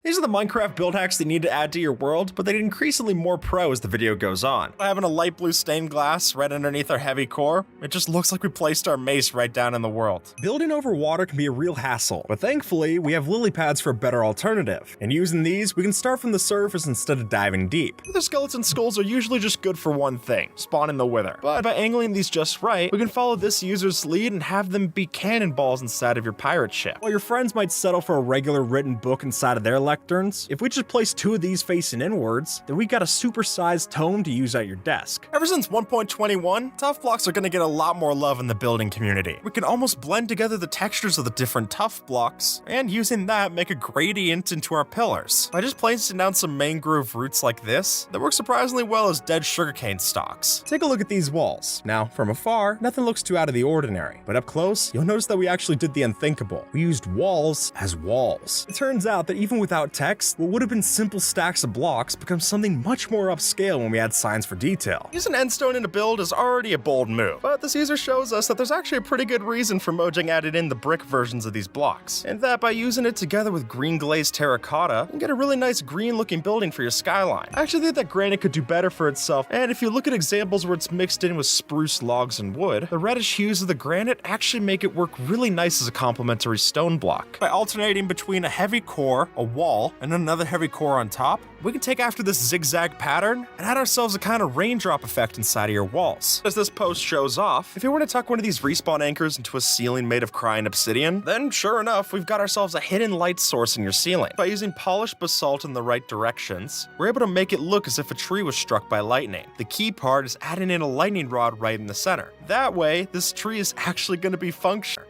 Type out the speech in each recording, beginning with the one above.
These are the Minecraft build hacks that you need to add to your world, but they get increasingly more pro as the video goes on. By having a light blue stained glass right underneath our heavy core, it just looks like we placed our mace right down in the world. Building over water can be a real hassle, but thankfully we have lily pads for a better alternative. And using these, we can start from the surface instead of diving deep. The skeleton skulls are usually just good for one thing, spawning the wither. But by angling these just right, we can follow this user's lead and have them be cannonballs inside of your pirate ship. While your friends might settle for a regular written book inside of their lecterns, if we just place two of these facing inwards, then we got a supersized tome to use at your desk. Ever since 1.21, tuff blocks are going to get a lot more love in the building community. We can almost blend together the textures of the different tuff blocks, and using that make a gradient into our pillars. By just placing down some mangrove roots like this, that work surprisingly well as dead sugarcane stalks. Take a look at these walls. Now, from afar, nothing looks too out of the ordinary, but up close, you'll notice that we actually did the unthinkable. We used walls as walls. It turns out that even without text, what would have been simple stacks of blocks becomes something much more upscale when we add signs for detail. Using endstone in a build is already a bold move, but this user shows us that there's actually a pretty good reason for Mojang added in the brick versions of these blocks, and that by using it together with green glazed terracotta, you can get a really nice green looking building for your skyline. I actually think that granite could do better for itself, and if you look at examples where it's mixed in with spruce logs and wood, the reddish hues of the granite actually make it work really nice as a complementary stone block. By alternating between a heavy core, a wall, and another heavy core on top, we can take after this zigzag pattern and add ourselves a kind of raindrop effect inside of your walls. As this post shows off, if you were to tuck one of these respawn anchors into a ceiling made of crying obsidian, then sure enough, we've got ourselves a hidden light source in your ceiling. By using polished basalt in the right directions, we're able to make it look as if a tree was struck by lightning. The key part is adding in a lightning rod right in the center. That way, this tree is actually going to be functional.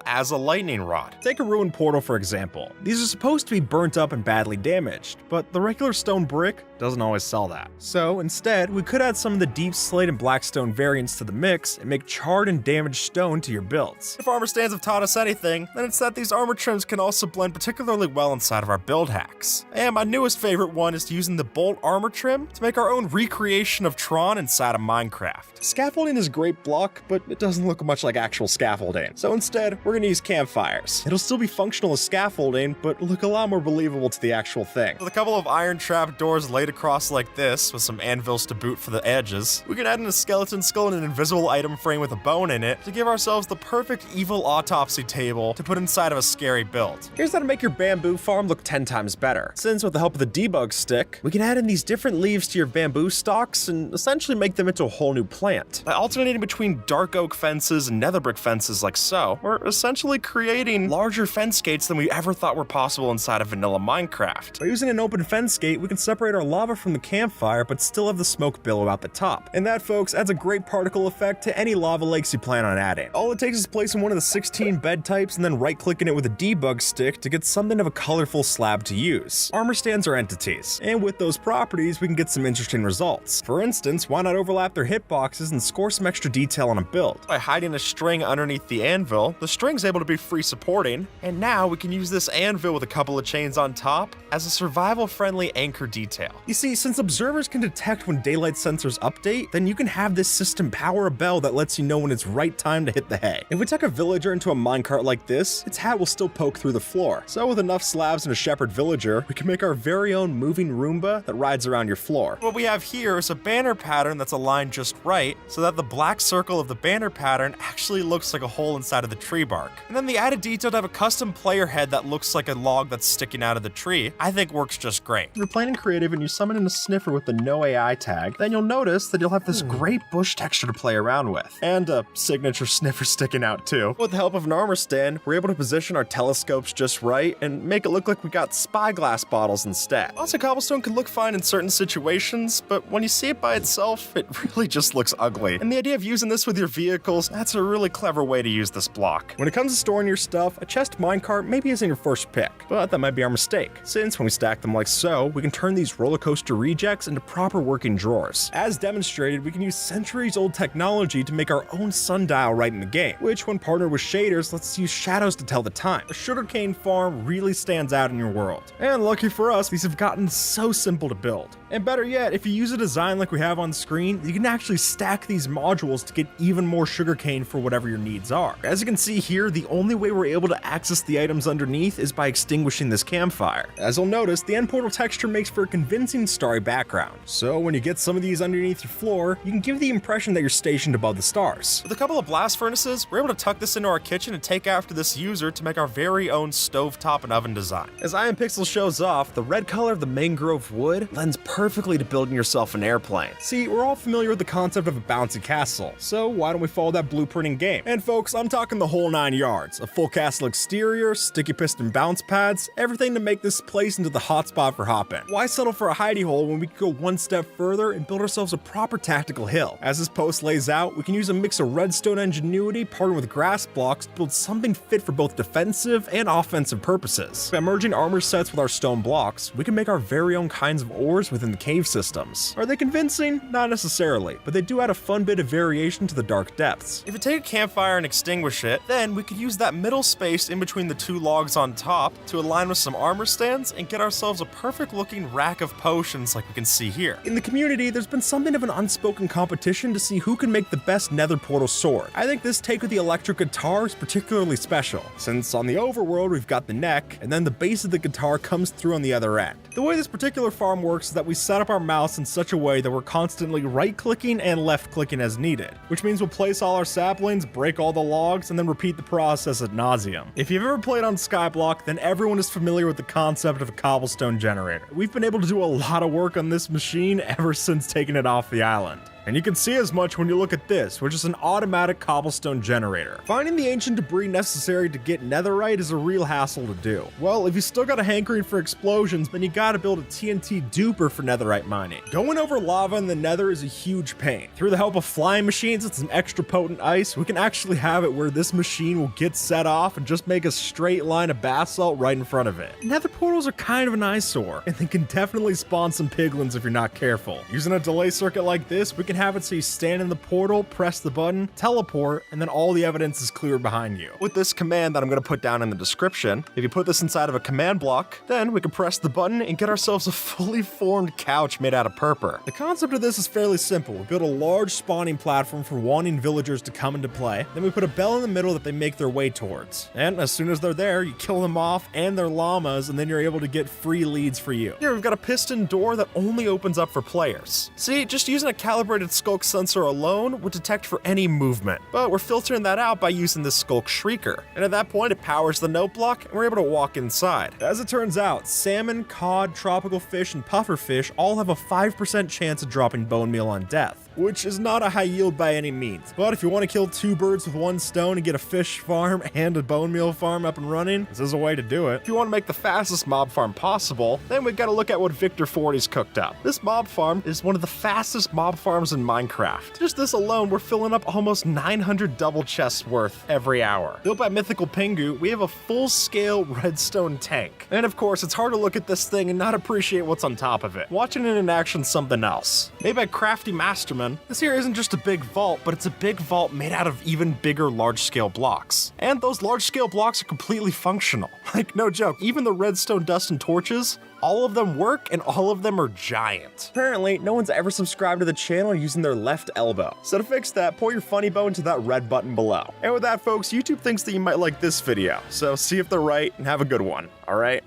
As a lightning rod. Take a ruined portal for example. These are supposed to be burnt up and badly damaged, but the regular stone brick doesn't always sell that. So instead, we could add some of the deep slate and black stone variants to the mix and make charred and damaged stone to your builds. If armor stands have taught us anything, then it's that these armor trims can also blend particularly well inside of our build hacks. And my newest favorite one is using the bolt armor trim to make our own recreation of Tron inside of Minecraft. Scaffolding is a great block, but it doesn't look much like actual scaffolding. So instead, we're gonna use campfires. It'll still be functional as scaffolding, but look a lot more believable to the actual thing. With a couple of iron trap doors laid across like this, with some anvils to boot for the edges, we can add in a skeleton skull and an invisible item frame with a bone in it to give ourselves the perfect evil autopsy table to put inside of a scary build. Here's how to make your bamboo farm look 10 times better. Since with the help of the debug stick, we can add in these different leaves to your bamboo stalks and essentially make them into a whole new plant. By alternating between dark oak fences and nether brick fences like so, we're essentially creating larger fence gates than we ever thought were possible inside of vanilla Minecraft. By using an open fence gate, we can separate our lava from the campfire but still have the smoke billow out the top. And that, folks, adds a great particle effect to any lava lakes you plan on adding. All it takes is placing one of the 16 bed types and then right-clicking it with a debug stick to get something of a colorful slab to use. Armor stands are entities, and with those properties, we can get some interesting results. For instance, why not overlap their hitboxes and score some extra detail on a build? By hiding a string underneath the anvil, the string's able to be free supporting, and now we can use this anvil with a couple of chains on top as a survival-friendly anchor detail. You see, since observers can detect when daylight sensors update, then you can have this system power a bell that lets you know when it's right time to hit the hay. If we tuck a villager into a minecart like this, its hat will still poke through the floor. So with enough slabs and a shepherd villager, we can make our very own moving Roomba that rides around your floor. What we have here is a banner pattern that's aligned just right, so that the black circle of the banner pattern actually looks like a hole inside of the tree bark. And then the added detail to have a custom player head that looks like a log that's sticking out of the tree, I think works just great. If you're playing in creative and you summon in a sniffer with the no AI tag, then you'll notice that you'll have this great bush texture to play around with. And a signature sniffer sticking out too. With the help of an armor stand, we're able to position our telescopes just right and make it look like we got spyglass bottles instead. Lots of cobblestone can look fine in certain situations, but when you see it by itself, it really just looks ugly. And the idea of using this with your vehicles, that's a really clever way to use this block. When it comes to storing your stuff, a chest minecart maybe isn't your first pick, but that might be our mistake, since when we stack them like so, we can turn these roller coaster coaster rejects into proper working drawers. As demonstrated, we can use centuries-old technology to make our own sundial right in the game, which when partnered with shaders lets us use shadows to tell the time. A sugarcane farm really stands out in your world. And lucky for us, these have gotten so simple to build. And better yet, if you use a design like we have on screen, you can actually stack these modules to get even more sugarcane for whatever your needs are. As you can see here, the only way we're able to access the items underneath is by extinguishing this campfire. As you'll notice, the end portal texture makes for a convincing starry background. So when you get some of these underneath your floor, you can give the impression that you're stationed above the stars. With a couple of blast furnaces, we're able to tuck this into our kitchen and take after this user to make our very own stovetop and oven design. As Iron Pixel shows off, the red color of the mangrove wood lends perfectly to building yourself an airplane. See, we're all familiar with the concept of a bouncy castle, so why don't we follow that blueprint in game? And folks, I'm talking the whole 9 yards. A full castle exterior, sticky piston bounce pads, everything to make this place into the hotspot for hopping. Why settle for a hidey hole when we can go one step further and build ourselves a proper tactical hill? As this post lays out, we can use a mix of redstone ingenuity partnered with grass blocks to build something fit for both defensive and offensive purposes. By merging armor sets with our stone blocks, we can make our very own kinds of ores within the cave systems. Are they convincing? Not necessarily, but they do add a fun bit of variation to the dark depths. If you take a campfire and extinguish it, then we could use that middle space in between the two logs on top to align with some armor stands and get ourselves a perfect looking rack of potions like we can see here. In the community, there's been something of an unspoken competition to see who can make the best nether portal sword. I think this take with the electric guitar is particularly special, since on the overworld we've got the neck, and then the base of the guitar comes through on the other end. The way this particular farm works is that we set up our mouse in such a way that we're constantly right-clicking and left-clicking as needed, which means we'll place all our saplings, break all the logs, and then repeat the process ad nauseum. If you've ever played on Skyblock, then everyone is familiar with the concept of a cobblestone generator. We've been able to do a lot of work on this machine ever since taking it off the island. And you can see as much when you look at this, which is an automatic cobblestone generator. Finding the ancient debris necessary to get netherite is a real hassle to do. Well, if you still got a hankering for explosions, then you gotta build a TNT duper for netherite mining. Going over lava in the nether is a huge pain. Through the help of flying machines and some extra potent ice, we can actually have it where this machine will get set off and just make a straight line of basalt right in front of it. Nether portals are kind of an eyesore, and they can definitely spawn some piglins if you're not careful. Using a delay circuit like this, we can have it so you stand in the portal, press the button, teleport, and then all the evidence is cleared behind you. With this command that I'm going to put down in the description, if you put this inside of a command block, then we can press the button and get ourselves a fully formed couch made out of purpur. The concept of this is fairly simple. We build a large spawning platform for wanting villagers to come into play, then we put a bell in the middle that they make their way towards. And as soon as they're there, you kill them off and their llamas, and then you're able to get free leads for you. Here we've got a piston door that only opens up for players. See, just using a calibrated skulk sensor alone would detect for any movement, but we're filtering that out by using this skulk shrieker. And at that point, it powers the note block and we're able to walk inside. As it turns out, salmon, cod, tropical fish, and pufferfish all have a 5% chance of dropping bone meal on death, which is not a high yield by any means. But if you want to kill 2 birds with 1 stone and get a fish farm and a bone meal farm up and running, this is a way to do it. If you want to make the fastest mob farm possible, then we've got to look at what Victor 40's cooked up. This mob farm is one of the fastest mob farms in Minecraft. Just this alone, we're filling up almost 900 double chests worth every hour. Built by Mythical Pingu, we have a full-scale redstone tank. And of course, it's hard to look at this thing and not appreciate what's on top of it. Watching it in action's something else. Made by Crafty Masterman, this here isn't just a big vault, but it's a big vault made out of even bigger large-scale blocks. And those large-scale blocks are completely functional. Like, no joke, even the redstone dust and torches, all of them work and all of them are giant. Apparently, no one's ever subscribed to the channel using their left elbow. So to fix that, pull your funny bone to that red button below. And with that, folks, YouTube thinks that you might like this video, so see if they're right and have a good one, alright?